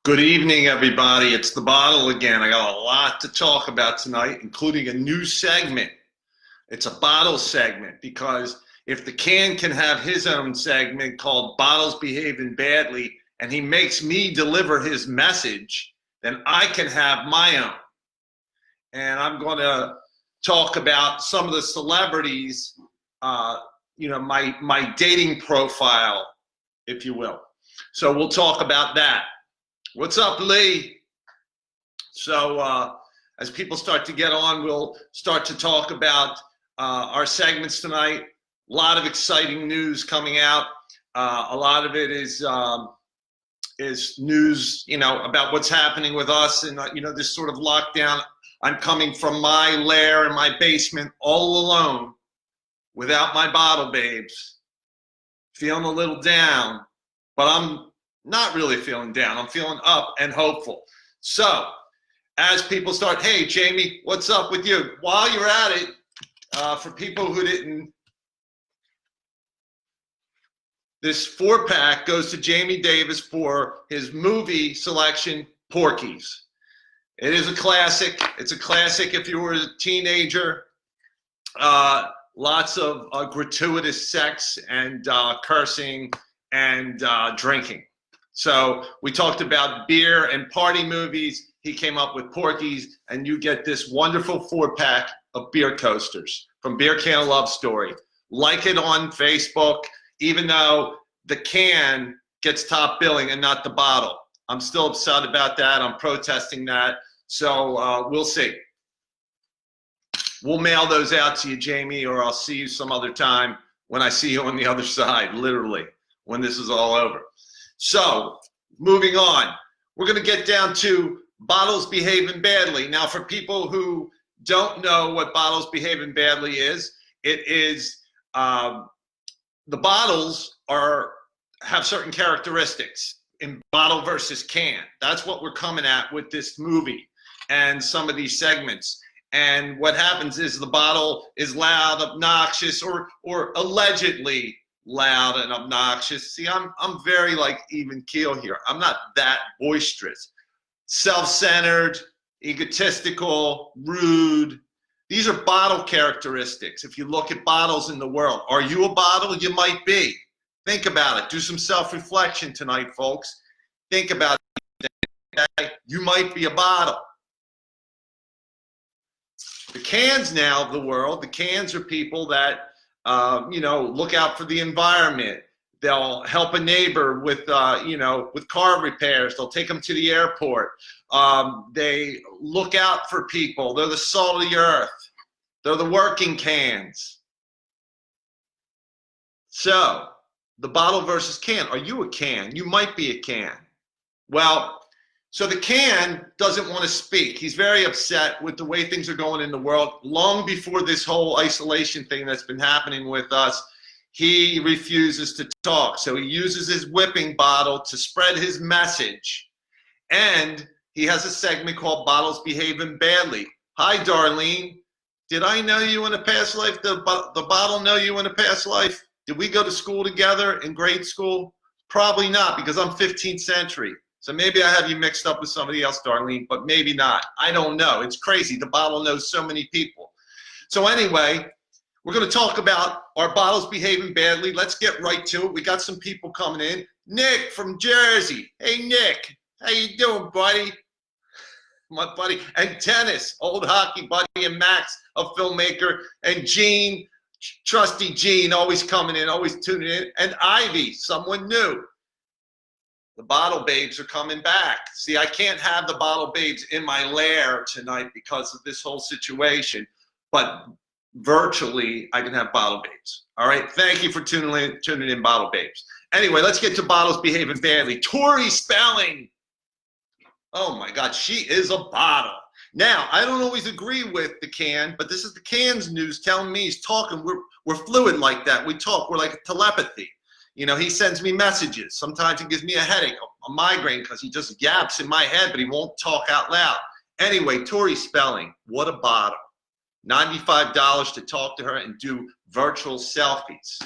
Good evening, everybody. It's the bottle again. I got a lot to talk about tonight, including a new segment. It's a bottle segment because if the can have his own segment called Bottles Behaving Badly, and he makes me deliver his message, then I can have my own. And I'm going to talk about some of the celebrities, my dating profile, if you will. So we'll talk about that. What's up, Lee? So as people start to get on, we'll start to talk about our segments tonight. A lot of exciting news coming out. A lot of it is news, about what's happening with us and, this sort of lockdown. I'm coming from my lair in my basement all alone without my bottle babes. Feeling a little down, but I'm not really feeling down. I'm feeling up and hopeful. So as people start, hey, Jamie, what's up with you? While you're at it, for people who didn't, this 4-pack goes to Jamie Davis for his movie selection, Porky's. It is a classic. It's a classic if you were a teenager. Lots of gratuitous sex and cursing and drinking. So we talked about beer and party movies. He came up with Porky's, and you get this wonderful 4-pack of beer coasters from Beer Can Love Story. Like it on Facebook, even though the can gets top billing and not the bottle. I'm still upset about that. I'm protesting that. So we'll see. We'll mail those out to you, Jamie, or I'll see you some other time when I see you on the other side, literally, when this is all over. So, moving on, we're going to get down to Bottles Behaving Badly. Now, for people who don't know what Bottles Behaving Badly is, it is the bottles have certain characteristics in bottle versus can. That's what we're coming at with this movie and some of these segments. And what happens is the bottle is loud, obnoxious, or allegedly loud and obnoxious. See, I'm very even keel here. I'm not that boisterous. Self-centered, egotistical, rude. These are bottle characteristics. If you look at bottles in the world, are you a bottle? You might be. Think about it. Do some self-reflection tonight, folks. Think about it. You might be a bottle. The cans now of the world, the cans are people that look out for the environment. They'll help a neighbor with car repairs. They'll take them to the airport. They look out for people. They're the salt of the earth. They're the working cans. So, the bottle versus can. Are you a can? You might be a can. Well, so the can doesn't want to speak. He's very upset with the way things are going in the world. Long before this whole isolation thing that's been happening with us, he refuses to talk. So he uses his whipping bottle to spread his message. And he has a segment called Bottles Behaving Badly. Hi, Darlene. Did I know you in a past life? The bottle know you in a past life? Did we go to school together in grade school? Probably not, because I'm 15th century. So maybe I have you mixed up with somebody else, Darlene, but maybe not. I don't know. It's crazy. The bottle knows so many people. So anyway, we're going to talk about our bottles behaving badly. Let's get right to it. We got some people coming in. Nick from Jersey. Hey, Nick. How you doing, buddy? My buddy. And Dennis, old hockey buddy, and Max, a filmmaker. And Gene, trusty Gene, always coming in, always tuning in. And Ivy, someone new. The bottle babes are coming back. See, I can't have the bottle babes in my lair tonight because of this whole situation, but virtually I can have bottle babes. All right, thank you for tuning in, bottle babes. Anyway, let's get to Bottles Behaving Badly. Tori Spelling. Oh my God, she is a bottle. Now, I don't always agree with the can, but this is the can's news telling me he's talking. We're fluid like that. We talk. We're like telepathy. He sends me messages. Sometimes he gives me a headache, a migraine, because he just yaps in my head, but he won't talk out loud. Anyway, Tori Spelling, what a bottle. $95 to talk to her and do virtual selfies.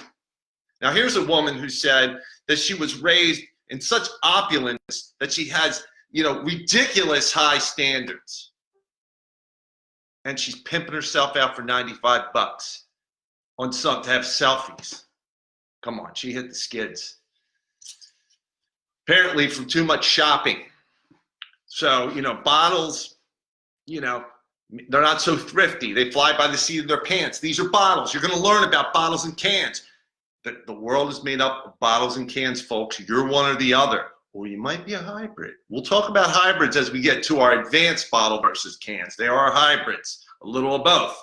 Now, here's a woman who said that she was raised in such opulence that she has, ridiculous high standards. And she's pimping herself out for $95 on something to have selfies. Come on, she hit the skids. Apparently from too much shopping. So, bottles, they're not so thrifty. They fly by the seat of their pants. These are bottles. You're going to learn about bottles and cans. The world is made up of bottles and cans, folks. You're one or the other. Or you might be a hybrid. We'll talk about hybrids as we get to our advanced bottle versus cans. They are hybrids, a little of both.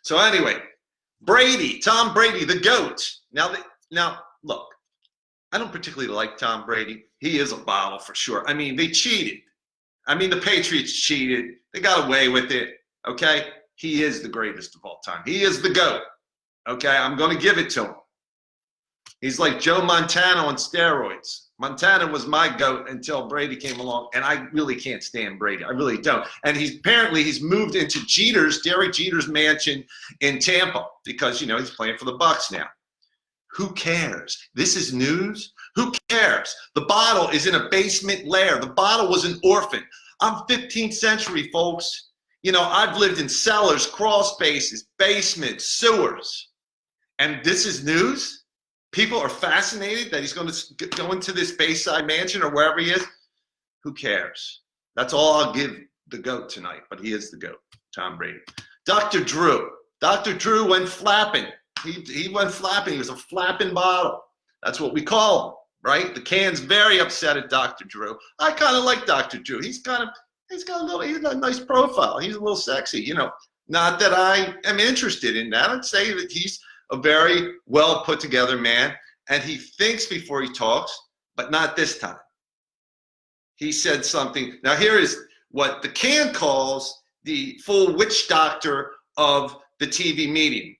So anyway, Brady, Tom Brady, the GOAT. Now, look, I don't particularly like Tom Brady. He is a bottle for sure. I mean, they cheated. I mean, the Patriots cheated. They got away with it, okay? He is the greatest of all time. He is the GOAT, okay? I'm going to give it to him. He's like Joe Montana on steroids. Montana was my GOAT until Brady came along, and I really can't stand Brady. I really don't. And he's moved into Derek Jeter's mansion in Tampa because, he's playing for the Bucs now. Who cares? This is news. Who cares? The bottle is in a basement lair. The bottle was an orphan. I'm 15th century, folks. I've lived in cellars, crawl spaces, basements, sewers. And this is news? People are fascinated that he's going to go into this Bayside mansion or wherever he is. Who cares? That's all I'll give the GOAT tonight, but he is the GOAT, Tom Brady. Dr. Drew. Dr. Drew went flapping. He went flapping. He was a flapping bottle. That's what we call him, right? The can's very upset at Dr. Drew. I kind of like Dr. Drew. He's got a nice profile. He's a little sexy, Not that I am interested in that. I'd say that he's a very well put together man, and he thinks before he talks, but not this time. He said something. Now here is what the can calls the full witch doctor of the TV medium.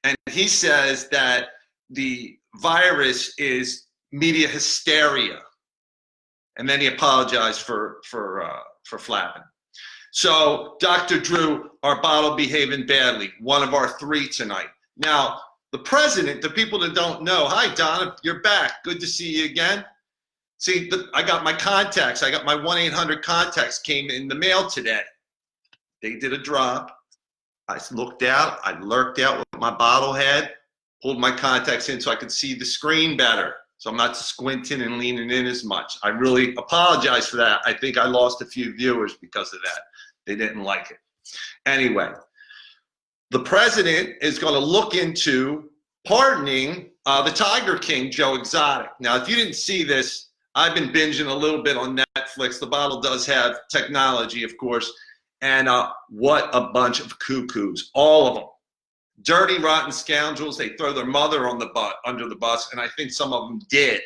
And he says that the virus is media hysteria. And then he apologized for flapping. So Dr. Drew, our bottle behaving badly, one of our three tonight. Now, the president, the people that don't know, hi, Donna, you're back. Good to see you again. See, I got my contacts. I got my 1-800 contacts came in the mail today. They did a drop. I looked out. I lurked out with my bottle head, pulled my contacts in so I could see the screen better. So I'm not squinting and leaning in as much. I really apologize for that. I think I lost a few viewers because of that. They didn't like it. Anyway. The president is going to look into pardoning the Tiger King, Joe Exotic. Now, if you didn't see this, I've been binging a little bit on Netflix. The bottle does have technology, of course. And what a bunch of cuckoos, all of them. Dirty, rotten scoundrels. They throw their mother under the bus, and I think some of them did.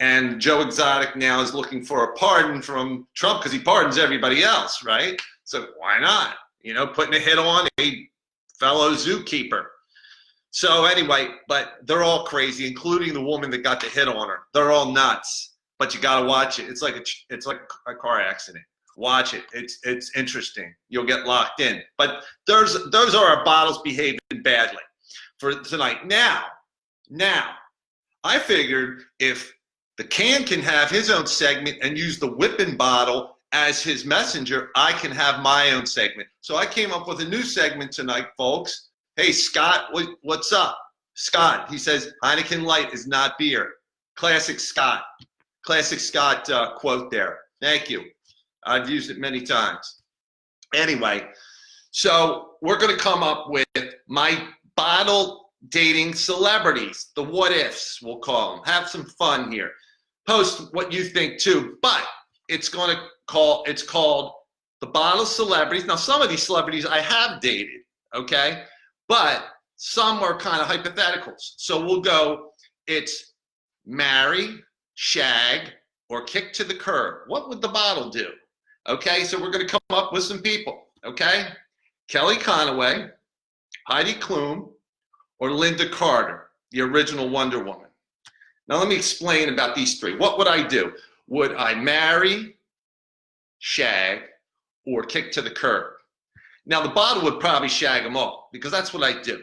And Joe Exotic now is looking for a pardon from Trump because he pardons everybody else, right? So why not? Putting a hit on a fellow zookeeper. So anyway, but they're all crazy, including the woman that got the hit on her. They're all nuts, but you got to watch it. It's like a car accident. Watch it. It's interesting. You'll get locked in. But those are our bottles behaving badly for tonight. Now, I figured if the can have his own segment and use the whipping bottle as his messenger, I can have my own segment. So I came up with a new segment tonight, folks. Hey, Scott, what's up? Scott, he says, Heineken Light is not beer. Classic Scott. Classic Scott quote there. Thank you. I've used it many times. Anyway, so we're going to come up with my bottle dating celebrities, the what ifs, we'll call them. Have some fun here. Post what you think too, but it's called the bottle celebrities. Now, some of these celebrities I have dated, okay? But some are kind of hypotheticals. So we'll go, it's marry, shag, or kick to the curb. What would the bottle do? Okay, so we're going to come up with some people, okay? Kelly Conway, Heidi Klum, or Linda Carter, the original Wonder Woman. Now let me explain about these three. What would I do? Would I marry, shag, or kick to the curb? Now the bottle would probably shag them all because that's what I do,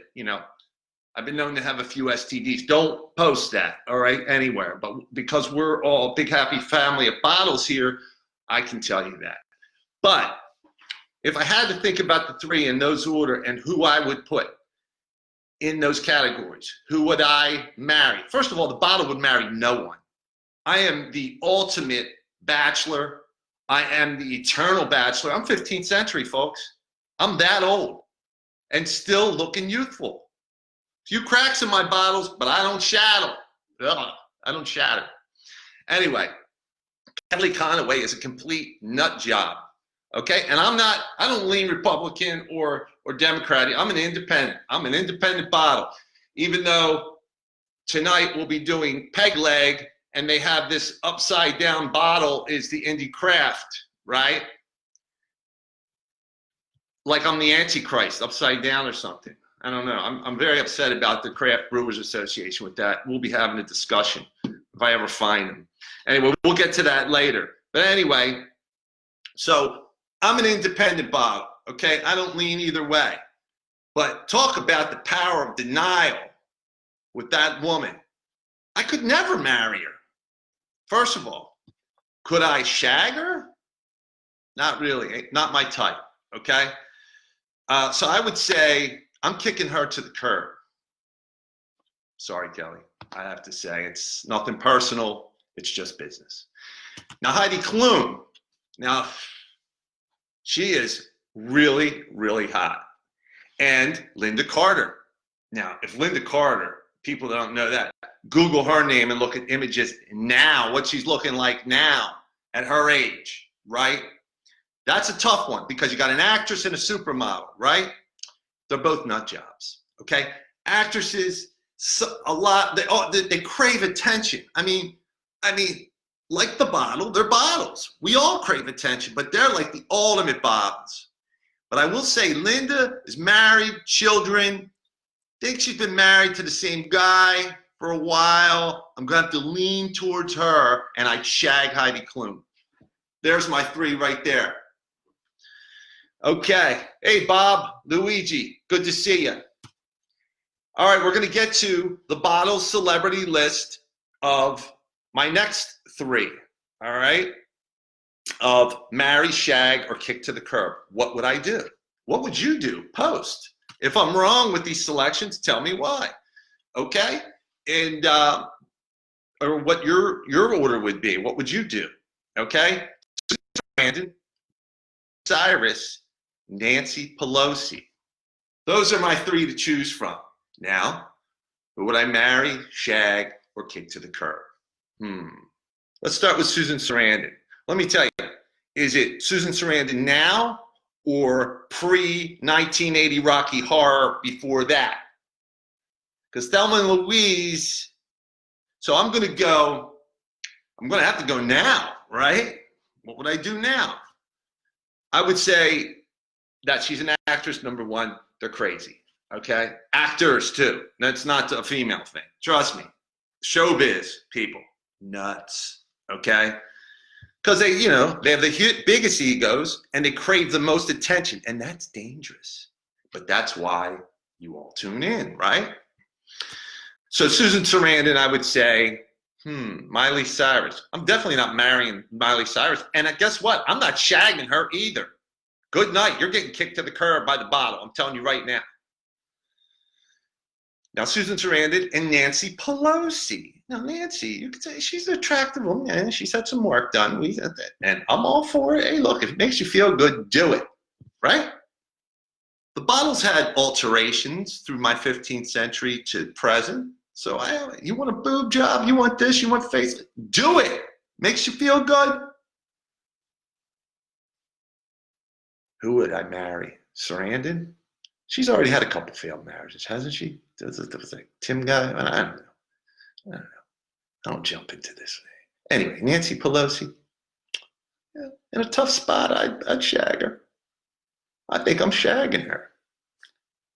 I've been known to have a few STDs. Don't post that, all right, anywhere. But because we're all a big happy family of bottles here, I can tell you that. But if I had to think about the three in those order and who I would put in those categories, who would I marry? First of all, the bottle would marry no one. I am the ultimate bachelor. I am the eternal bachelor. I'm 15th century, folks. I'm that old and still looking youthful. A few cracks in my bottles, but I don't shatter. Ugh, I don't shatter. Anyway, Kelly Conaway is a complete nut job. Okay, and I don't lean Republican or Democratic. I'm an independent. I'm an independent bottle. Even though tonight we'll be doing peg leg and they have this upside down bottle is the indie craft, right? Like I'm the Antichrist, upside down or something. I don't know. I'm very upset about the Craft Brewers Association with that. We'll be having a discussion if I ever find them. Anyway, we'll get to that later. But anyway, so I'm an independent bottle, okay? I don't lean either way. But talk about the power of denial with that woman. I could never marry her. First of all, could I shag her? Not really, not my type, okay? So I would say I'm kicking her to the curb. Sorry, Kelly. I have to say it's nothing personal. It's just business. Now, Heidi Klum. Now, she is really, really hot. And Linda Carter. Now, if Linda Carter, people don't know that, Google her name and look at images now, what she's looking like now at her age, right? That's a tough one because you got an actress and a supermodel, right? They're both nut jobs, okay? Actresses, a lot, they crave attention. I mean, like the bottle, they're bottles. We all crave attention, but they're like the ultimate bottles. But I will say Linda is married, children. Think she's been married to the same guy for a while. I'm going to have to lean towards her, and I'd shag Heidi Klum. There's my three right there. Okay. Hey, Bob, Luigi, good to see you. All right, we're going to get to the bottle celebrity list of my next three, all right, of marry, shag, or kick to the curb. What would I do? What would you do? Post. If I'm wrong with these selections, tell me why, okay? And or what your order would be. What would you do, okay? Brandon, Cyrus, Nancy Pelosi. Those are my three to choose from. Now, who would I marry, shag, or kick to the curb? Let's start with Susan Sarandon. Let me tell you, is it Susan Sarandon now or pre-1980 Rocky Horror before that? Because Thelma and Louise, so I'm going to have to go now, right? What would I do now? I would say that she's an actress, number one. They're crazy, okay? Actors, too. That's not a female thing. Trust me. Showbiz people. Nuts, okay? Because they have the biggest egos and they crave the most attention, and that's dangerous. But that's why you all tune in, right? So Susan Sarandon, I would say, Miley Cyrus. I'm definitely not marrying Miley Cyrus, and guess what? I'm not shagging her either. Good night. You're getting kicked to the curb by the bottle. I'm telling you right now. Now, Susan Sarandon and Nancy Pelosi. Now, Nancy, you could say she's an attractive woman, and she's had some work done. And I'm all for it. Hey, look, if it makes you feel good, do it, right? The bottle's had alterations through my 15th century to present. So you want a boob job, you want this, you want face, do it. Makes you feel good. Who would I marry? Sarandon? She's already had a couple failed marriages, hasn't she? Does it like Tim guy? I don't know. I don't jump into this. Anyway, Nancy Pelosi. Yeah, in a tough spot, I'd shag her. I think I'm shagging her.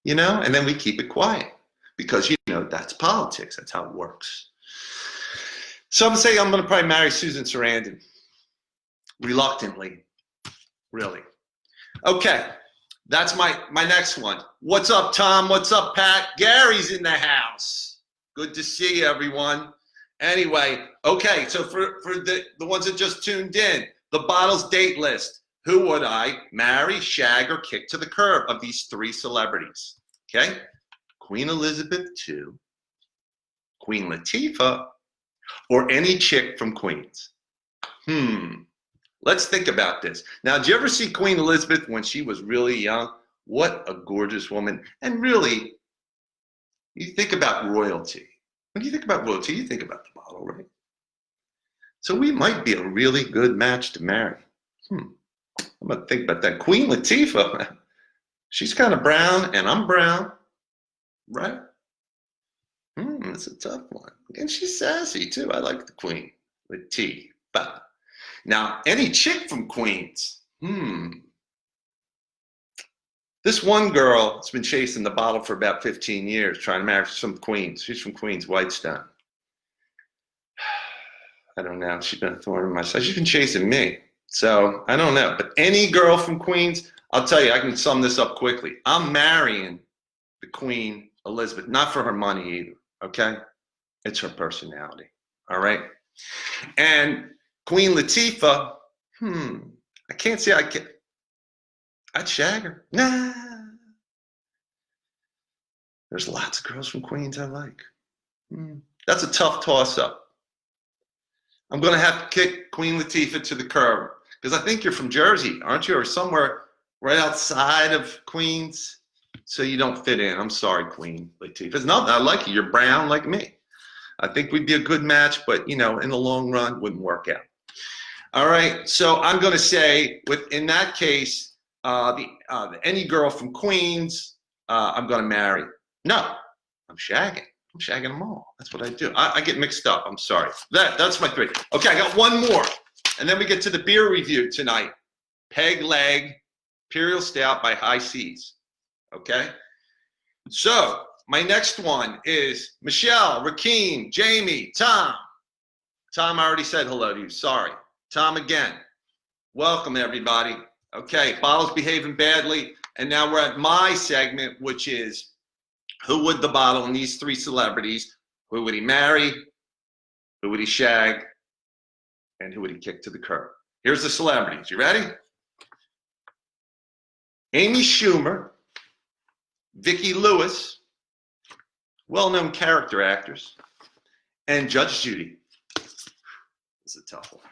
And then we keep it quiet because, that's politics. That's how it works. So I'm saying I'm going to probably marry Susan Sarandon. Reluctantly. Really. Okay. That's my next one. What's up, Tom? What's up, Pat? Gary's in the house. Good to see you, everyone. Anyway, okay, so for the ones that just tuned in, The bottle's date list. Who would I marry, shag, or kick to the curb of these 3 celebrities? Okay? Queen Elizabeth II, Queen Latifah, or any chick from Queens. Let's think about this. Now, did you ever see Queen Elizabeth when she was really young? What a gorgeous woman. And really, you think about royalty. When you think about royalty, you think about the bottle, right? So we might be a really good match to marry. I'm going to think about that. Queen Latifah, she's kind of brown, and I'm brown, right? That's a tough one. And she's sassy, too. I like the Queen Latifah. Now, any chick from Queens, this one girl has been chasing the bottle for about 15 years, trying to marry some Queens. She's from Queens, Whitestone. I don't know. She's been a thorn in my side. She's been chasing me. So, I don't know. But any girl from Queens, I'll tell you, I can sum this up quickly. I'm marrying the Queen Elizabeth, not for her money either, okay? It's her personality, all right? And Queen Latifah, I can't say I'd shag her. Nah. There's lots of girls from Queens I like. That's a tough toss-up. I'm going to have to kick Queen Latifah to the curb because I think you're from Jersey, aren't you? Or somewhere right outside of Queens, so you don't fit in. I'm sorry, Queen Latifah. It's not that I like you. You're brown like me. I think we'd be a good match, but, in the long run, wouldn't work out. All right, so I'm going to say, in that case, any girl from Queens, I'm going to marry. No, I'm shagging. I'm shagging them all. That's what I do. I get mixed up. I'm sorry. That's my 3. Okay, I got one more, and then we get to the beer review tonight. Peg Leg Imperial Stout by High Seas. Okay, so my next one is Michelle, Rakeem, Jamie, Tom. Tom, I already said hello to you. Sorry. Tom again. Welcome, everybody. Okay, bottle's behaving badly. And now we're at my segment, which is who would the bottle in these 3 celebrities? Who would he marry? Who would he shag? And who would he kick to the curb? Here's the celebrities. You ready? Amy Schumer, Vicki Lewis, well-known character actors, and Judge Judy. It's a tough one.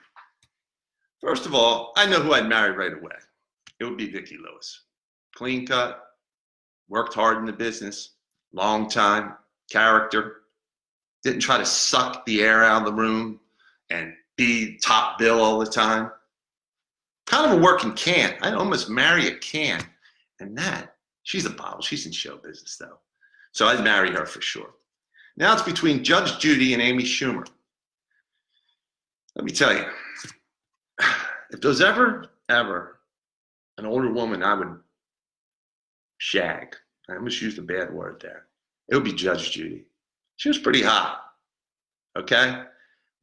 First of all, I know who I'd marry right away. It would be Vicki Lewis. Clean cut, worked hard in the business, long time, character, didn't try to suck the air out of the room and be top bill all the time. Kind of a working can. I'd almost marry a can. And she's a bottle. She's in show business, though. So I'd marry her for sure. Now it's between Judge Judy and Amy Schumer. Let me tell you, if there's ever an older woman I would shag, I almost used a bad word there, it would be Judge Judy. She was pretty hot, okay?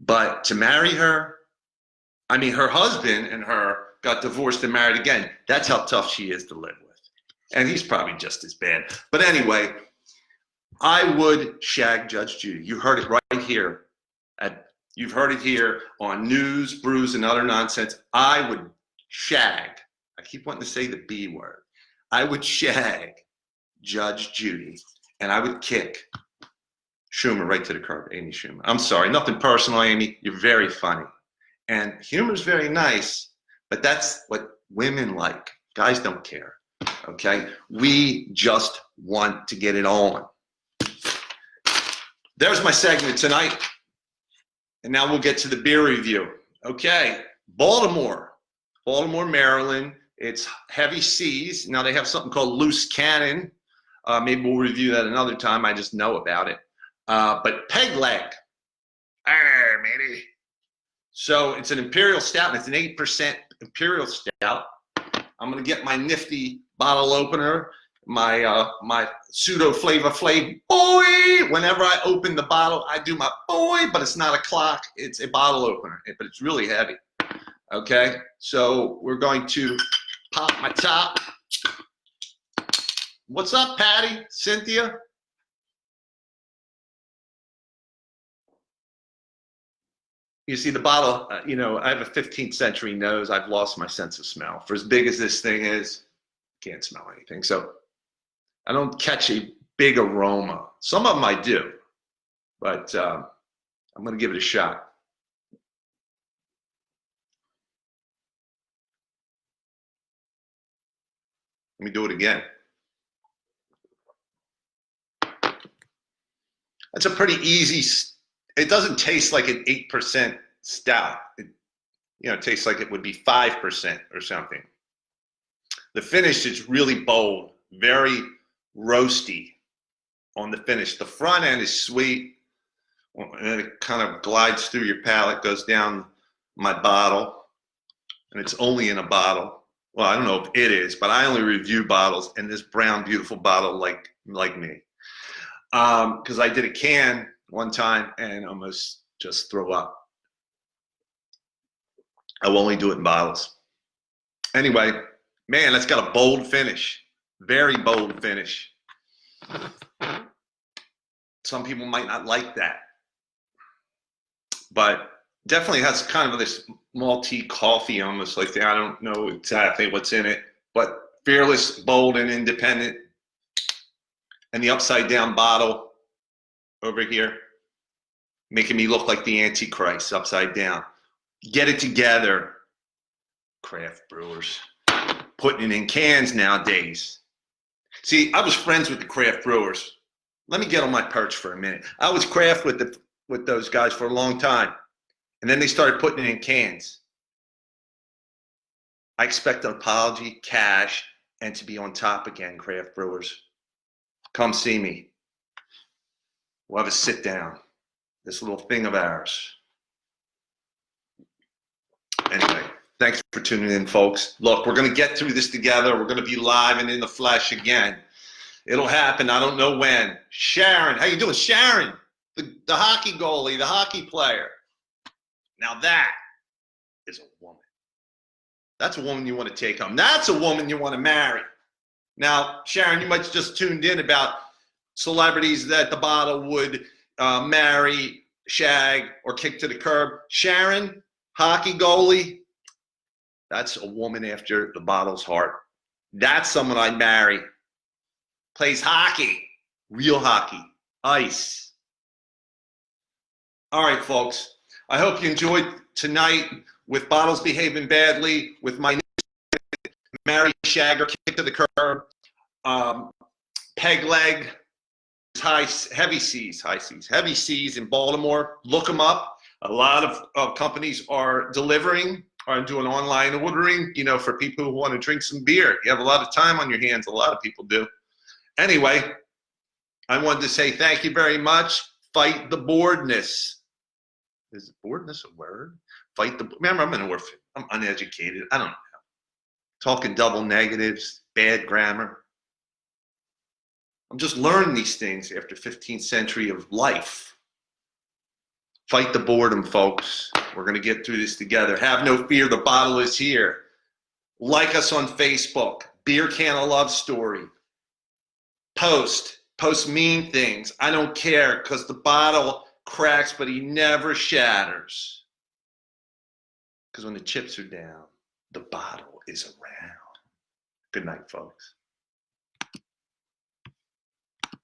But to marry her, her husband and her got divorced and married again. That's how tough she is to live with. And he's probably just as bad. But anyway, I would shag Judge Judy. You heard it right here. You've heard it here on News, Brews, and Other Nonsense. I would shag. I keep wanting to say the B word. I would shag Judge Judy, and I would kick Schumer right to the curb, Amy Schumer. I'm sorry, nothing personal, Amy. You're very funny. And humor's very nice, but that's what women like. Guys don't care, okay? We just want to get it on. There's my segment tonight. And now we'll get to the beer review. Okay, Baltimore, Maryland. It's heavy seas. Now they have something called loose cannon. Maybe we'll review that another time. I just know about it. But Peg Leg. Matey. So it's an Imperial Stout, and it's an 8% Imperial Stout. I'm going to get my nifty bottle opener, my pseudo Flavor Flav boy. Whenever I open the bottle, I do my boy, but it's not a clock. It's a bottle opener, but it's really heavy. Okay, so we're going to pop my top. What's up, Patty? Cynthia? you see the bottle, you know, I have a 15th century nose. I've lost my sense of smell. For as big as this thing is, can't smell anything. So I don't catch a big aroma. Some of them I do, but I'm going to give it a shot. Let me do it again. That's a pretty easy, it doesn't taste like an 8% stout. It, you know, it tastes like it would be 5% or something. The finish is really bold, very roasty on the finish. The front end is sweet, and then it kind of glides through your palate, goes down my bottle, and it's only in a bottle. Well, I don't know if it is, but I only review bottles in this brown, beautiful bottle like me. Because I did a can one time and almost just threw up. I will only do it in bottles. Anyway, man, that's got a bold finish. Very bold finish. Some people might not like that. But definitely has kind of this malty coffee almost like that. I don't know exactly what's in it, but fearless, bold, and independent. And the upside down bottle over here, making me look like the Antichrist upside down. Get it together, craft brewers. Putting it in cans nowadays. See, I was friends with the craft brewers. Let me get on my perch for a minute. I was craft with those guys for a long time. And then they started putting it in cans. I expect an apology, cash, and to be on top again, craft brewers. Come see me. We'll have a sit down. This little thing of ours. Anyway, thanks for tuning in, folks. Look, we're going to get through this together. We're going to be live and in the flesh again. It'll happen. I don't know when. Sharon, how you doing? Sharon, the hockey goalie, the hockey player. Now that is a woman. That's a woman you want to take home. That's a woman you want to marry. Now, Sharon, you might just tuned in about celebrities that the bottle would marry, shag, or kick to the curb. Sharon, hockey goalie, that's a woman after the bottle's heart. That's someone I'd marry. Plays hockey, real hockey, ice. All right, folks. I hope you enjoyed tonight with Bottles Behaving Badly, with my Mary Shagger, Kick to the Curb, Peg Leg, Heavy Seas in Baltimore. Look them up. A lot of companies are delivering, are doing online ordering, you know, for people who want to drink some beer. You have a lot of time on your hands. A lot of people do. Anyway, I wanted to say thank you very much. Fight the boredness. Is boredness a word? Fight the. Remember, I'm an orphan. I'm uneducated. I don't know. Talking double negatives, bad grammar. I'm just learning these things after 15th century of life. Fight the boredom, folks. We're going to get through this together. Have no fear. The bottle is here. Like us on Facebook. Beer Can of Love Story. Post mean things. I don't care because the bottle cracks, but he never shatters. Because when the chips are down, the bottle is around. Good night, folks.